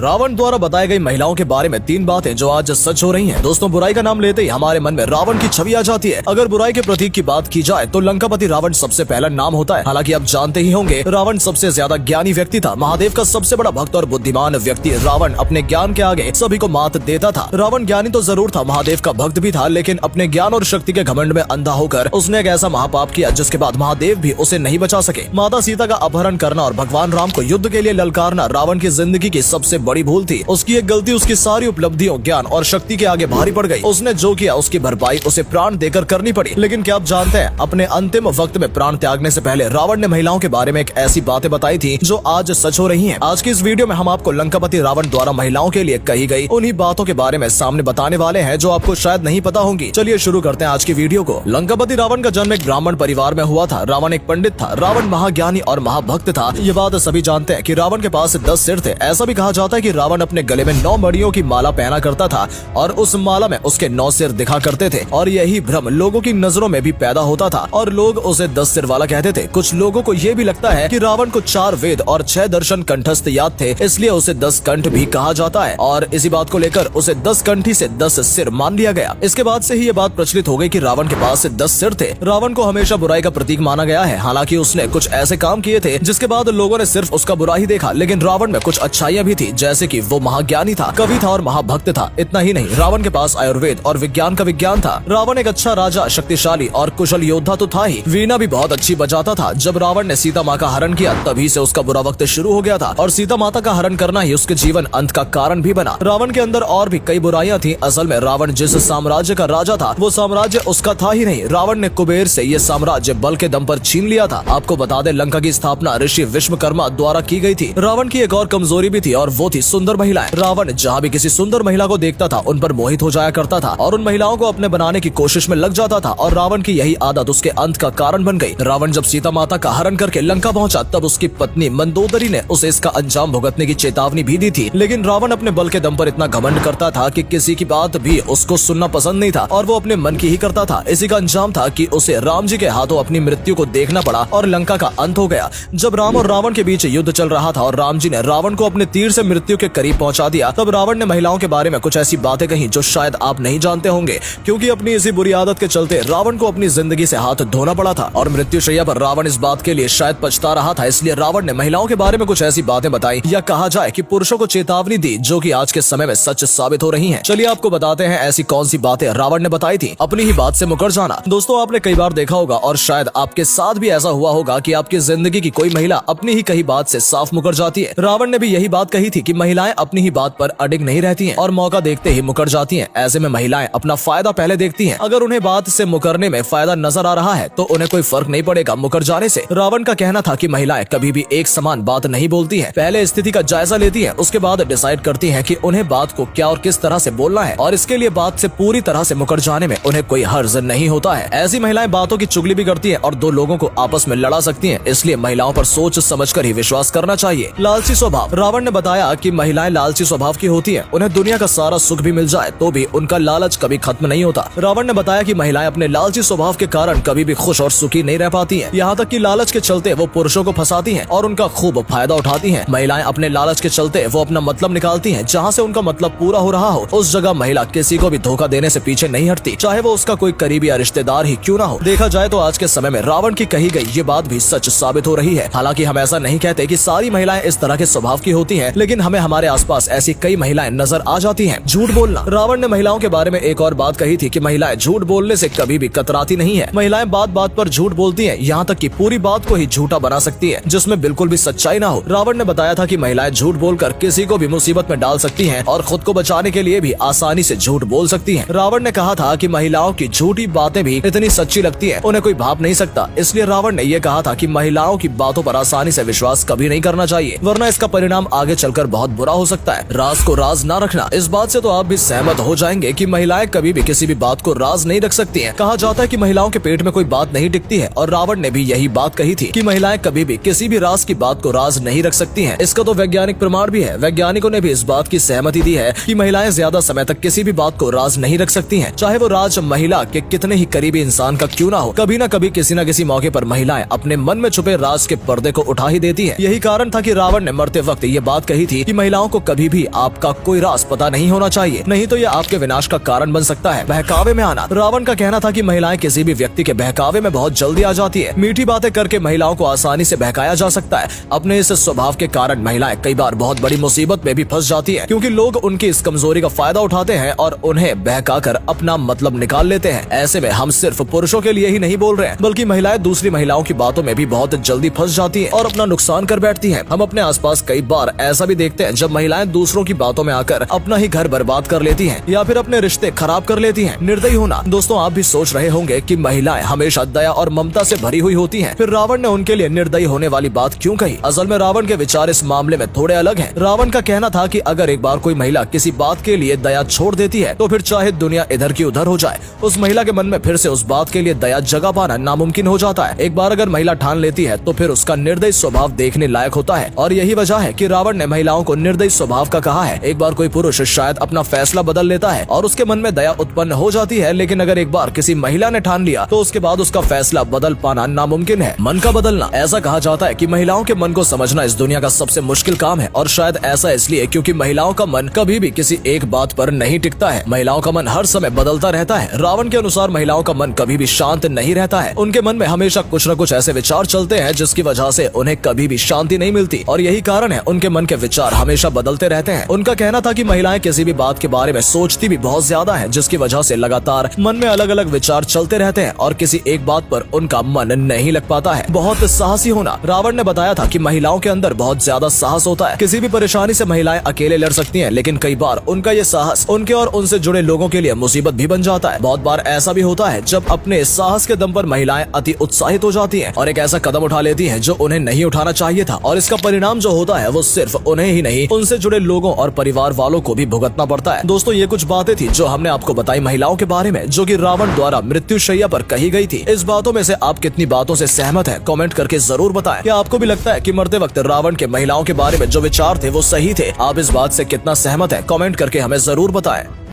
रावण द्वारा बताई गई महिलाओं के बारे में 3 बातें जो आज सच हो रही हैं। दोस्तों, बुराई का नाम लेते ही हमारे मन में रावण की छवि आ जाती है। अगर बुराई के प्रतीक की बात की जाए तो लंकापति रावण सबसे पहला नाम होता है। हालांकि आप जानते ही होंगे, रावण सबसे ज्यादा ज्ञानी व्यक्ति था। महादेव का सबसे बड़ा भक्त और बुद्धिमान व्यक्ति रावण अपने ज्ञान के आगे सभी को मात देता था। रावण ज्ञानी तो जरूर था, महादेव का भक्त भी था, लेकिन अपने ज्ञान और शक्ति के घमंड में अंधा होकर उसने एक ऐसा महापाप किया जिसके बाद महादेव भी उसे नहीं बचा सके। माता सीता का अपहरण करना और भगवान राम को युद्ध के लिए ललकारना रावण की जिंदगी की सबसे बड़ी भूल थी। उसकी एक गलती उसकी सारी उपलब्धियों, ज्ञान और शक्ति के आगे भारी पड़ गई। उसने जो किया उसकी भरपाई उसे प्राण देकर करनी पड़ी। लेकिन क्या आप जानते हैं, अपने अंतिम वक्त में प्राण त्यागने से पहले रावण ने महिलाओं के बारे में एक ऐसी बातें बताई थी जो आज सच हो रही हैं। आज की इस वीडियो में हम आपको लंकापति रावण द्वारा महिलाओं के लिए कही गई उन्हीं बातों के बारे में सामने बताने वाले हैं जो आपको शायद नहीं पता होंगी। चलिए शुरू करते हैं आज की वीडियो को। लंकापति रावण का जन्म एक ब्राह्मण परिवार में हुआ था। रावण एक पंडित था। रावण महाज्ञानी और महाभक्त था। ये बात सभी जानते हैं कि रावण के पास 10 सिर थे। ऐसा भी कहा जाता है कि रावण अपने गले में 9 मणियों की माला पहना करता था और उस माला में उसके 9 सिर दिखा करते थे। और यही भ्रम लोगों की नजरों में भी पैदा होता था और लोग उसे 10 सिर वाला कहते थे। कुछ लोगों को ये भी लगता है कि रावण को 4 वेद और 6 दर्शन कंठस्थ याद थे, इसलिए उसे 10 कंठ भी कहा जाता है। और इसी बात को लेकर उसे 10 कंठी से 10 सिर मान लिया गया। इसके बाद से ही ये बात प्रचलित हो गई कि रावण के पास 10 सिर थे। रावण को हमेशा बुराई का प्रतीक माना गया है। हालांकि उसने कुछ ऐसे काम किए थे जिसके बाद लोगों ने सिर्फ उसका बुरा ही देखा, लेकिन रावण में कुछ अच्छाइयां भी थी, जैसे कि वो महाज्ञानी था, कवि था और महाभक्त था। इतना ही नहीं, रावण के पास आयुर्वेद और विज्ञान का विज्ञान था। रावण एक अच्छा राजा, शक्तिशाली और कुशल योद्धा तो था ही, वीणा भी बहुत अच्छी बजाता था। जब रावण ने सीता माँ का हरण किया तभी से उसका बुरा वक्त शुरू हो गया था और सीता माता का हरण करना ही उसके जीवन अंत का कारण भी बना। रावण के अंदर और भी कई बुराइयां थी। असल में रावण जिस साम्राज्य का राजा था वो साम्राज्य उसका था ही नहीं। रावण ने कुबेर से ये साम्राज्य बल के दम पर छीन लिया था। आपको बता दें, लंका की स्थापना ऋषि विश्वकर्मा द्वारा की गई थी। रावण की एक और कमजोरी भी थी और वो थी सुंदर महिलाएं। रावण जहाँ भी किसी सुंदर महिला को देखता था उन पर मोहित हो जाया करता था और उन महिलाओं को अपने बनाने की कोशिश में लग जाता था और रावण की यही आदत उसके अंत का कारण बन गई। रावण जब सीता माता का हरण करके लंका पहुंचा तब उसकी पत्नी मंदोदरी ने उसे इसका अंजाम भुगतने की चेतावनी भी दी थी। लेकिन रावण अपने बल के दम पर इतना घमंड करता था कि किसी की बात भी उसको सुनना पसंद नहीं था और वो अपने मन की ही करता था। इसी का अंजाम था कि उसे राम जी के हाथों अपनी मृत्यु को देखना पड़ा और लंका का अंत हो गया। जब राम और रावण के बीच युद्ध चल रहा था और राम जी ने रावण को अपने तीर से मृत्यु के करीब पहुंचा दिया, तब रावण ने महिलाओं के बारे में कुछ ऐसी बातें कही जो शायद आप नहीं जानते होंगे, क्योंकि अपनी इसी बुरी आदत के चलते रावण को अपनी जिंदगी से हाथ धोना पड़ा था और मृत्युशैया पर रावण इस बात के लिए शायद पछता रहा था। इसलिए रावण ने महिलाओं के बारे में कुछ ऐसी बातें बताई, या कहा जाए कि पुरुषों को चेतावनी दी, जो कि आज के समय में सच साबित हो रही हैं। चलिए आपको बताते हैं ऐसी कौन सी बातें रावण ने बताई थी। अपनी ही बात से मुकर जाना। दोस्तों, आपने कई बार देखा होगा और शायद आपके साथ भी ऐसा हुआ होगा कि आपकी जिंदगी की कोई महिला अपनी ही कही बात से साफ मुकर जाती है। रावण ने भी यही बात कही थी कि महिलाएं अपनी ही बात पर अडिग नहीं रहती हैं और मौका देखते ही मुकर जाती हैं। ऐसे में महिलाएं अपना फायदा पहले देखती हैं। अगर उन्हें बात से मुकरने में फायदा नजर आ रहा है तो उन्हें कोई फर्क नहीं पड़ेगा मुकर जाने से। रावण का कहना था कि महिलाएं कभी भी एक समान बात नहीं बोलती हैं। पहले स्थिति का जायजा लेती हैं, उसके बाद डिसाइड करती हैं कि उन्हें बात को क्या और किस तरह से बोलना है और इसके लिए बात से पूरी तरह से मुकर जाने में उन्हें कोई हर्ज नहीं होता है। ऐसी महिलाएं बातों की चुगली भी करती हैं और 2 लोगों को आपस में लड़ा सकती हैं। इसलिए महिलाओं पर सोच समझकर ही विश्वास करना चाहिए। लालची स्वभाव। रावण ने बताया कि महिलाएं लालची स्वभाव की होती हैं। उन्हें दुनिया का सारा सुख भी मिल जाए तो भी उनका लालच कभी खत्म नहीं होता। रावण ने बताया कि महिलाएं अपने लालची स्वभाव के कारण कभी भी खुश और सुखी नहीं रह पाती हैं। यहाँ तक कि लालच के चलते वो पुरुषों को फंसाती हैं और उनका खूब फायदा उठाती हैं। महिलाएं अपने लालच के चलते वो अपना मतलब निकालती हैं। जहाँ से उनका मतलब पूरा हो रहा हो उस जगह महिला किसी को भी धोखा देने से पीछे नहीं हटती, चाहे वो उसका कोई करीबी या रिश्तेदार ही क्यों ना हो। देखा जाए तो आज के समय में रावण की कही गई ये बात भी सच साबित हो रही है। हालांकि हम ऐसा नहीं कहते कि सारी महिलाएं इस तरह के स्वभाव की होती हैं, लेकिन हमें हमारे आसपास ऐसी कई महिलाएं नजर आ जाती हैं। झूठ बोलना। रावण ने महिलाओं के बारे में एक और बात कही थी कि महिलाएं झूठ बोलने से कभी भी कतराती नहीं है। महिलाएं बात बात पर झूठ बोलती हैं, यहाँ तक कि पूरी बात को ही झूठा बना सकती है जिसमें बिल्कुल भी सच्चाई ना हो। रावण ने बताया था कि महिलाएं झूठ बोलकर किसी को भी मुसीबत में डाल सकती हैं और खुद को बचाने के लिए भी आसानी से झूठ बोल सकती हैं। रावण ने कहा था कि महिलाओं की झूठी बातें भी इतनी सच्ची लगती है उन्हें कोई भाप नहीं सकता। इसलिए रावण ने यह कहा था कि महिलाओं की बातों पर आसानी से विश्वास कभी नहीं करना चाहिए, वरना इसका परिणाम आगे चलकर बहुत बुरा हो सकता है। राज को राज ना रखना। इस बात से तो आप भी सहमत हो जाएंगे कि महिलाएं कभी भी किसी भी बात को राज नहीं रख सकती हैं। कहा जाता है कि महिलाओं के पेट में कोई बात नहीं टिकती है और रावण ने भी यही बात कही थी कि महिलाएं कभी भी किसी भी राज की बात को राज नहीं रख सकती हैं। इसका तो वैज्ञानिक प्रमाण भी है। वैज्ञानिकों ने भी इस बात की सहमति दी है कि महिलाएं ज्यादा समय तक किसी भी बात को राज नहीं रख सकती हैं, चाहे वो राज महिला के कितने ही करीबी इंसान का क्यों ना हो। कभी न कभी किसी न किसी मौके पर महिलाएं अपने मन में छुपे राज के पर्दे को उठा ही देती हैं। यही कारण था कि रावण ने मरते वक्त ये बात कही थी कि महिलाओं को कभी भी आपका कोई राज पता नहीं होना चाहिए, नहीं तो यह आपके विनाश का कारण बन सकता है। बहकावे में आना। रावण का कहना था कि महिलाएं किसी भी व्यक्ति के बहकावे में बहुत जल्दी आ जाती है। मीठी बातें करके महिलाओं को आसानी से बहकाया जा सकता है। अपने इस स्वभाव के कारण महिलाएं कई बार बहुत बड़ी मुसीबत में भी फंस जाती है, क्योंकि लोग उनकी इस कमजोरी का फायदा उठाते हैं और उन्हें बहकाकर अपना मतलब निकाल लेते हैं। ऐसे में हम सिर्फ पुरुषों के लिए ही नहीं बोल रहे हैं, बल्कि महिलाएं दूसरी महिलाओं की बातों में भी बहुत जल्दी फंस जाती हैं और अपना नुकसान कर बैठती हैं। हम अपने आसपास कई बार ऐसा भी देखते हैं जब महिलाएं दूसरों की बातों में आकर अपना ही घर बर्बाद कर लेती हैं या फिर अपने रिश्ते खराब कर लेती हैं। निर्दयी होना। दोस्तों, आप भी सोच रहे होंगे कि महिलाएं हमेशा दया और ममता से भरी हुई होती हैं, फिर रावण ने उनके लिए निर्दयी होने वाली बात क्यों कही? असल में रावण के विचार इस मामले में थोड़े अलग हैं। रावण का कहना था कि अगर एक बार कोई महिला किसी बात के लिए दया छोड़ देती है तो फिर चाहे दुनिया इधर की उधर हो जाए, उस महिला के मन में फिर से उस बात के लिए दया जगा पाना नामुमकिन हो जाता है। एक बार अगर महिला ठान लेती है तो फिर उसका निर्दयी स्वभाव देखने लायक होता है, और यही वजह है कि रावण ने महिलाओं को निर्दयी स्वभाव का कहा है। एक बार कोई पुरुष शायद अपना फैसला बदल लेता है और उसके मन में दया उत्पन्न हो जाती है, लेकिन अगर एक बार किसी महिला ने ठान लिया तो उसके बाद उसका फैसला बदल पाना नामुमकिन है। मन का बदलना। ऐसा कहा जाता है कि महिलाओं के मन को समझना इस दुनिया का सबसे मुश्किल काम है, और शायद ऐसा इसलिए क्योंकि महिलाओं का मन कभी भी किसी एक बात पर नहीं टिकता है। महिलाओं का मन हर समय बदलता रहता है। रावण के अनुसार महिलाओं का मन कभी भी शांत नहीं रहता है। उनके मन में हमेशा कुछ न कुछ ऐसे विचार चलते हैं जिसकी वजह से उन्हें कभी भी शांति नहीं मिलती, और यही कारण है उनके मन के विचार हमेशा बदलते रहते हैं। उनका कहना था कि महिलाएं किसी भी बात के बारे में सोचती भी बहुत ज्यादा है, जिसकी वजह से लगातार मन में अलग अलग विचार चलते रहते हैं और किसी एक बात पर उनका मन नहीं लग पाता है। बहुत साहसी होना। रावण ने बताया था कि महिलाओं के अंदर बहुत ज्यादा साहस होता है। किसी भी परेशानी से महिलाएं अकेले लड़ सकती हैं, लेकिन कई बार उनका ये साहस उनके और उनसे जुड़े लोगों के लिए मुसीबत भी बन जाता है। बहुत बार ऐसा भी होता है जब अपने साहस के दम पर महिलाएं अति उत्साहित हो जाती हैं और एक ऐसा कदम उठा लेती हैं जो उन्हें नहीं उठाना चाहिए था, और इसका परिणाम जो होता है वो सिर्फ उन्हें ही नहीं, उनसे जुड़े लोगों और परिवार वालों को भी भुगतना पड़ता है। दोस्तों, ये कुछ बातें थी जो हमने आपको बताई महिलाओं के बारे में, जो कि रावण द्वारा मृत्युशैया पर कही गई थी। इस बातों में से आप कितनी बातों से सहमत हैं? कमेंट करके जरूर बताएं। क्या आपको भी लगता है कि मरते वक्त रावण के महिलाओं के बारे में जो विचार थे वो सही थे? आप इस बात से कितना सहमत हैं? कमेंट करके हमें जरूर बताएं।